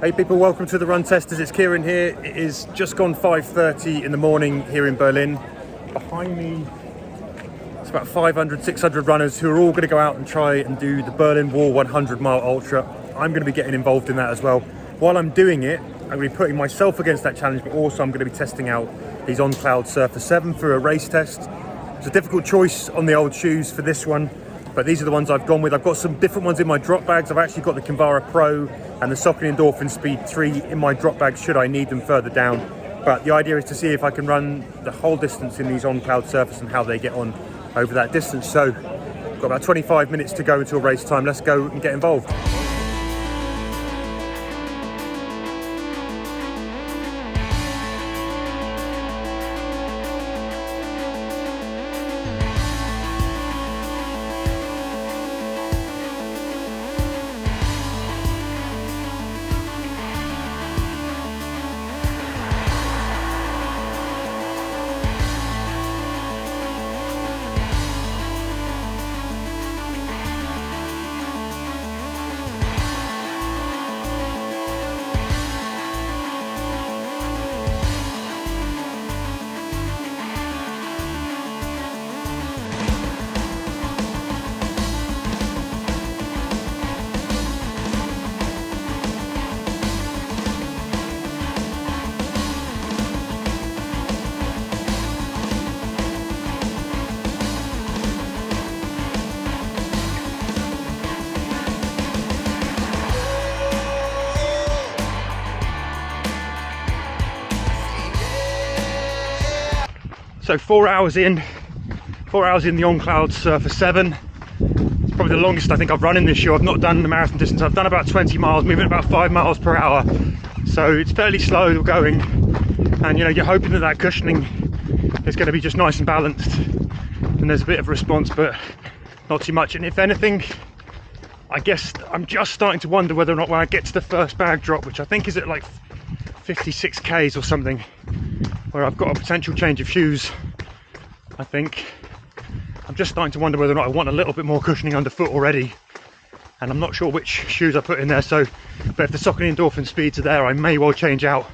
Hey people, welcome to the Run Testers. It's Kieran here. It is just gone 5:30 in the morning here in Berlin. Behind me, it's about 500, 600 runners who are all going to go out and try and do the Berlin Wall 100-mile ultra. I'm going to be getting involved in that as well. While I'm doing it, I'm going to be putting myself against that challenge, but also I'm going to be testing out these On Cloudsurfer 7 for a race test. It's a difficult choice on the old shoes for this one, but these are the ones I've gone with. I've got some different ones in my drop bags. I've actually got the Kinvara Pro and the Saucony Endorphin Speed 3 in my drop bag should I need them further down. But the idea is to see if I can run the whole distance in these On Cloudsurfers and how they get on over that distance. So, got about 25 minutes to go until race time. Let's go and get involved. So 4 hours in the On Cloudsurfer 7. It's probably the longest I think I've run in this shoe. I've not done the marathon distance. I've done about 20 miles, moving about 5 miles per hour. So it's fairly slow going. And you know, you're hoping that cushioning is going to be just nice and balanced. And there's a bit of a response, but not too much. And if anything, I guess I'm just starting to wonder whether or not when I get to the first bag drop, which I think is at like 56 Ks or something, where I've got a potential change of shoes, I think. I'm just starting to wonder whether or not I want a little bit more cushioning underfoot already, and I'm not sure which shoes I put in there. So, but if the Saucony Endorphin Speeds are there, I may well change out.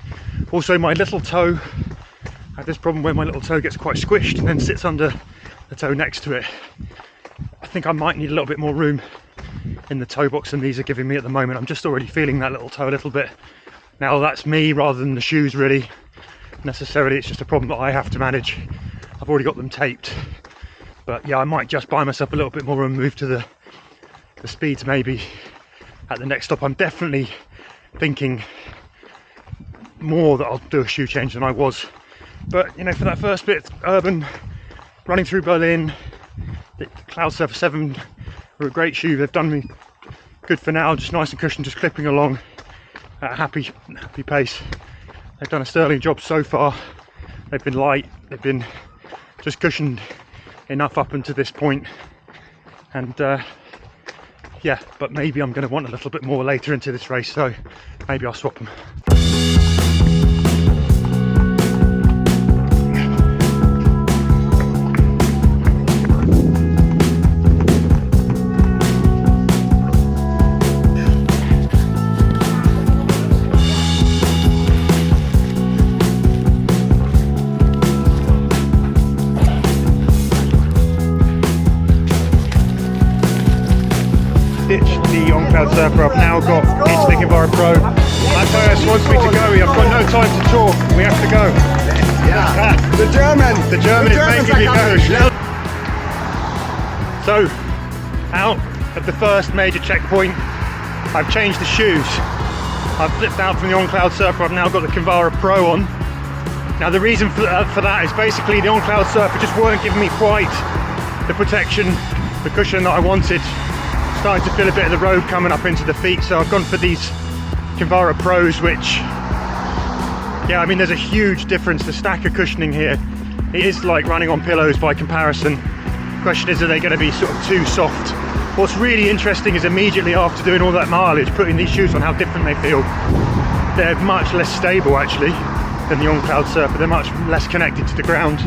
Also, my little toe, I have this problem where my little toe gets quite squished and then sits under the toe next to it. I think I might need a little bit more room in the toe box than these are giving me at the moment. I'm just already feeling that little toe a little bit. Now that's me rather than the shoes really. Necessarily, it's just a problem that I have to manage. I've already got them taped, but yeah, I might just buy myself a little bit more and move to the speeds maybe at the next stop. I'm definitely thinking more that I'll do a shoe change than I was, but you know, for that first bit, urban running through Berlin, the Cloudsurfer 7 are a great shoe. They've done me good for now, just nice and cushioned, just clipping along at a happy pace. They've done a sterling job so far. They've been light, they've been just cushioned enough up until this point. And yeah, but maybe I'm going to want a little bit more later into this race, so maybe I'll swap them. Ditched the On Cloudsurfer. I've now got into the Kinvara Pro. Matthias wants me to go. I've got no time to talk. We have to go. Yeah. The German is making me go. So, out at the first major checkpoint, I've changed the shoes. I've flipped out from the On Cloudsurfer. I've now got the Kinvara Pro on. Now the reason for that is basically the On Cloudsurfer just weren't giving me quite the protection, the cushion that I wanted. Starting to feel a bit of the road coming up into the feet, so I've gone for these Kinvara Pros, which, yeah, I mean, there's a huge difference. The stack of cushioning here, it is like running on pillows by comparison. The question is, are they going to be sort of too soft? What's really interesting is immediately after doing all that mileage, putting these shoes on, how different they feel. They're much less stable actually than the On Cloudsurfer. They're much less connected to the ground,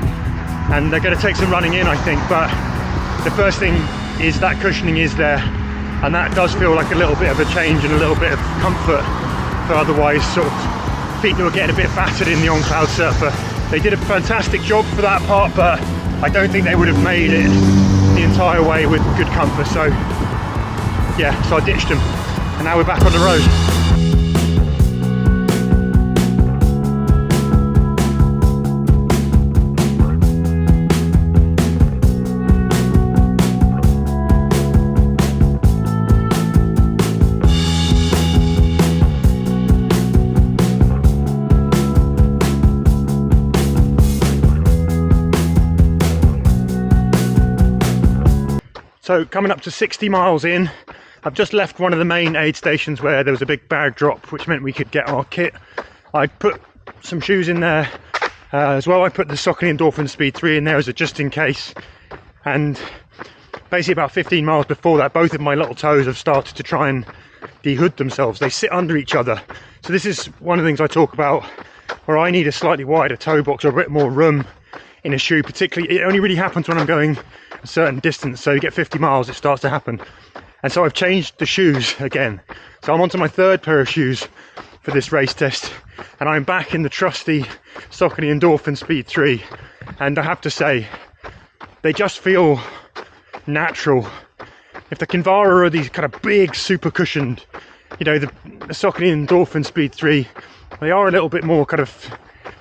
and they're going to take some running in, I think. But the first thing is that cushioning is there, and that does feel like a little bit of a change and a little bit of comfort for otherwise sort of feet that were getting a bit battered in the On Cloudsurfer. They did a fantastic job for that part, but I don't think they would have made it the entire way with good comfort. So yeah, so I ditched them, and now we're back on the road. So coming up to 60 miles in, I've just left one of the main aid stations where there was a big bag drop, which meant we could get our kit. I put some shoes in there as well. I put the Saucony Endorphin Speed 3 in there as a just in case. And basically about 15 miles before that, both of my little toes have started to try and de-hood themselves. They sit under each other. So this is one of the things I talk about, where I need a slightly wider toe box or a bit more room in a shoe. Particularly, it only really happens when I'm going a certain distance, so you get 50 miles it starts to happen. And so I've changed the shoes again, so I'm onto my third pair of shoes for this race test, and I'm back in the trusty Saucony Endorphin Speed 3, and I have to say they just feel natural. If the Kinvara are these kind of big super cushioned, you know, the Saucony Endorphin Speed 3, they are a little bit more kind of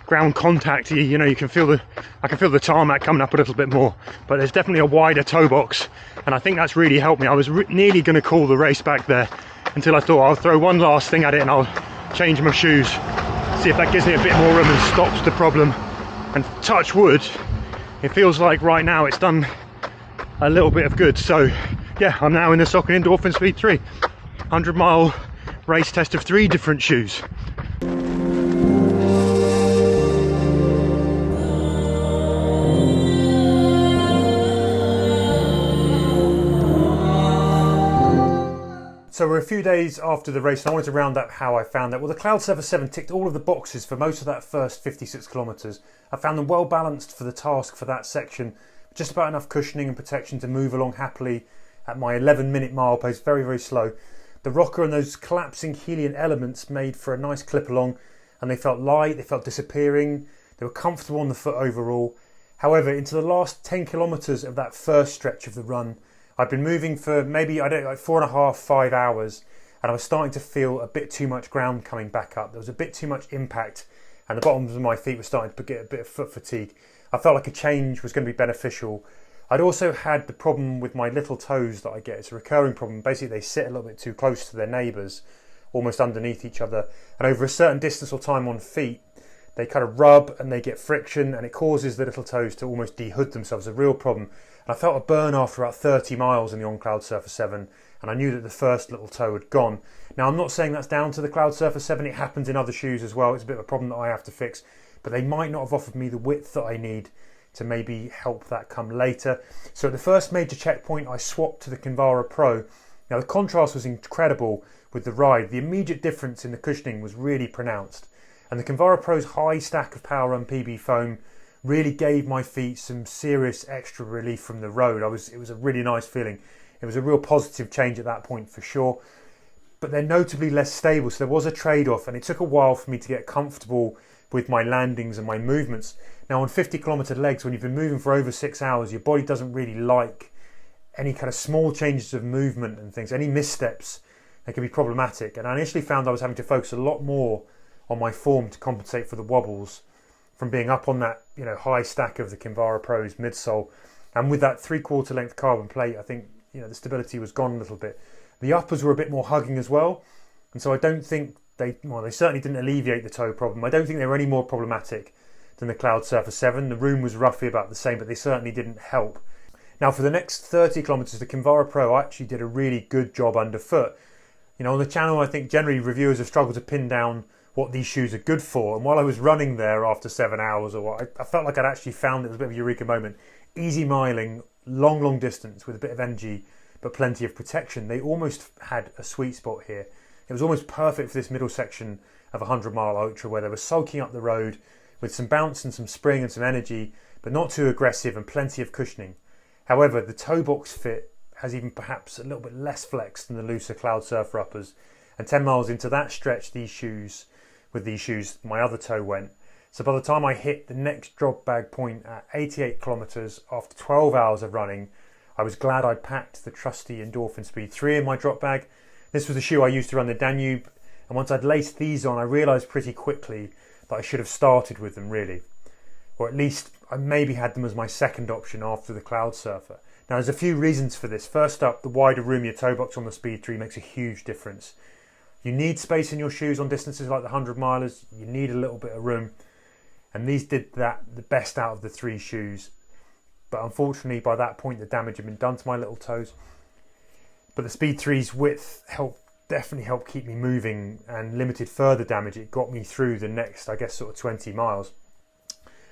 ground contacty, you know, I can feel the tarmac coming up a little bit more, but there's definitely a wider toe box, and I think that's really helped me. I was nearly going to call the race back there until I thought I'll throw one last thing at it and I'll change my shoes, see if that gives me a bit more room and stops the problem. And touch wood, it feels like right now it's done a little bit of good. So yeah, I'm now in the Saucony Endorphin Speed 3, 100-mile race test of 3 different shoes. So we're a few days after the race, and I wanted to round up how I found that. Well, the Cloudsurfer 7 ticked all of the boxes for most of that first 56 kilometres. I found them well balanced for the task for that section, just about enough cushioning and protection to move along happily at my 11-minute mile pace, very, very slow. The rocker and those collapsing Helian elements made for a nice clip along, and they felt light, they felt disappearing, they were comfortable on the foot overall. However, into the last 10 kilometres of that first stretch of the run, I'd been moving for maybe, like 4.5, 5 hours, and I was starting to feel a bit too much ground coming back up. There was a bit too much impact, and the bottoms of my feet were starting to get a bit of foot fatigue. I felt like a change was going to be beneficial. I'd also had the problem with my little toes that I get. It's a recurring problem. Basically, they sit a little bit too close to their neighbours, almost underneath each other, and over a certain distance or time on feet, they kind of rub and they get friction, and it causes the little toes to almost de-hood themselves. A real problem. And I felt a burn after about 30 miles in the On Cloudsurfer 7, and I knew that the first little toe had gone. Now, I'm not saying that's down to the Cloudsurfer 7. It happens in other shoes as well. It's a bit of a problem that I have to fix, but they might not have offered me the width that I need to maybe help that come later. So at the first major checkpoint, I swapped to the Kinvara Pro. Now, the contrast was incredible with the ride. The immediate difference in the cushioning was really pronounced, and the Kinvara Pro's high stack of Power Run PB foam really gave my feet some serious extra relief from the road. It was a really nice feeling. It was a real positive change at that point for sure. But they're notably less stable, so there was a trade-off, and it took a while for me to get comfortable with my landings and my movements. Now, on 50-kilometre legs, when you've been moving for over 6 hours, your body doesn't really like any kind of small changes of movement and things. Any missteps, they can be problematic. And I initially found I was having to focus a lot more on my form to compensate for the wobbles from being up on that, you know, high stack of the Kinvara Pro's midsole. And with that 3/4 length carbon plate, I think, you know, the stability was gone a little bit. The uppers were a bit more hugging as well, and so I don't think they certainly didn't alleviate the toe problem. I don't think they were any more problematic than the Cloudsurfer 7. The room was roughly about the same, but they certainly didn't help. Now, for the next 30 kilometres, the Kinvara Pro actually did a really good job underfoot. You know, on the channel, I think generally reviewers have struggled to pin down what these shoes are good for, and while I was running there after 7 hours or what, I felt like I'd actually found it was a bit of a eureka moment. Easy miling, long distance with a bit of energy, but plenty of protection. They almost had a sweet spot here. It was almost perfect for this middle section of a 100-mile ultra where they were sulking up the road with some bounce and some spring and some energy, but not too aggressive, and plenty of cushioning. However, the toe box fit has even perhaps a little bit less flex than the looser Cloudsurfer uppers, And 10 miles into that stretch, with these shoes, my other toe went. So by the time I hit the next drop bag point at 88 kilometers after 12 hours of running, I was glad I'd packed the trusty Endorphin Speed 3 in my drop bag. This was the shoe I used to run the Danube, and once I'd laced these on, I realised pretty quickly that I should have started with them, really. Or at least I maybe had them as my second option after the Cloudsurfer. Now there's a few reasons for this. First up, the wider, roomier toe box on the Speed 3 makes a huge difference. You need space in your shoes on distances like the 100 milers. You need a little bit of room. And these did that the best out of the 3 shoes. But unfortunately, by that point, the damage had been done to my little toes. But the Speed 3's width definitely helped keep me moving and limited further damage. It got me through the next, I guess, sort of 20 miles.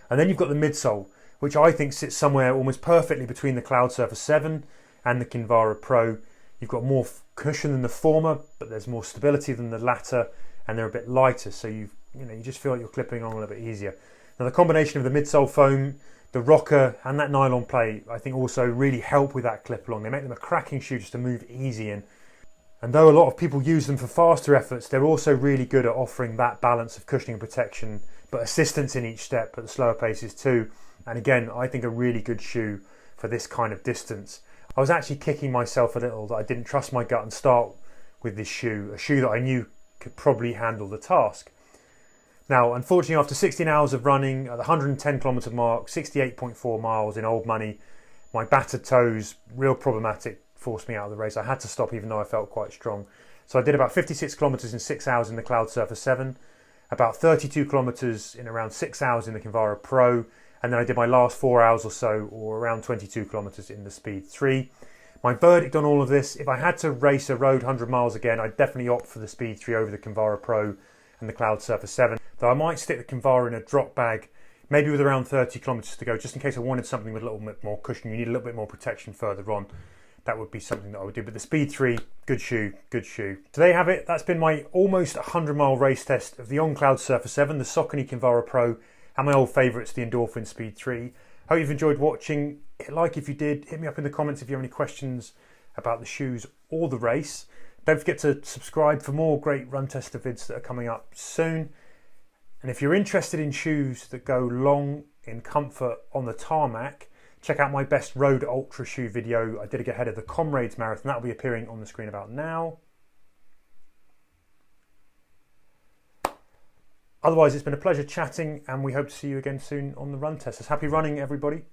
And then you've got the midsole, which I think sits somewhere almost perfectly between the Cloudsurfer 7 and the Kinvara Pro. You've got more cushion than the former, but there's more stability than the latter, and they're a bit lighter, so you just feel like you're clipping on a little bit easier. Now the combination of the midsole foam, the rocker, and that nylon plate, I think also really help with that clip along. They make them a cracking shoe just to move easy in. And though a lot of people use them for faster efforts, they're also really good at offering that balance of cushioning and protection, but assistance in each step at the slower paces too. And again, I think a really good shoe for this kind of distance. I was actually kicking myself a little that I didn't trust my gut and start with this shoe, a shoe that I knew could probably handle the task. Now, unfortunately, after 16 hours of running at the 110 kilometre mark, 68.4 miles in old money, my battered toes, real problematic, forced me out of the race. I had to stop even though I felt quite strong. So I did about 56 kilometres in 6 hours in the Cloudsurfer 7, about 32 kilometres in around 6 hours in the Kinvara Pro, and then I did my last 4 hours or so, or around 22 kilometres in the Speed 3. My verdict on all of this, if I had to race a road 100 miles again, I'd definitely opt for the Speed 3 over the Kinvara Pro and the Cloudsurfer 7. Though I might stick the Kinvara in a drop bag, maybe with around 30 kilometres to go, just in case I wanted something with a little bit more cushion. You need a little bit more protection further on. That would be something that I would do. But the Speed 3, good shoe, good shoe. So there you have it. That's been my almost 100-mile race test of the On Cloudsurfer 7, the Saucony Kinvara Pro, and my old favourites, the Endorphin Speed 3. Hope you've enjoyed watching. Hit like if you did. Hit me up in the comments if you have any questions about the shoes or the race. Don't forget to subscribe for more great run tester vids that are coming up soon. And if you're interested in shoes that go long in comfort on the tarmac, check out my best road ultra shoe video I did ahead of the Comrades Marathon. That will be appearing on the screen about now. Otherwise, it's been a pleasure chatting, and we hope to see you again soon on the run testers. Happy running, everybody.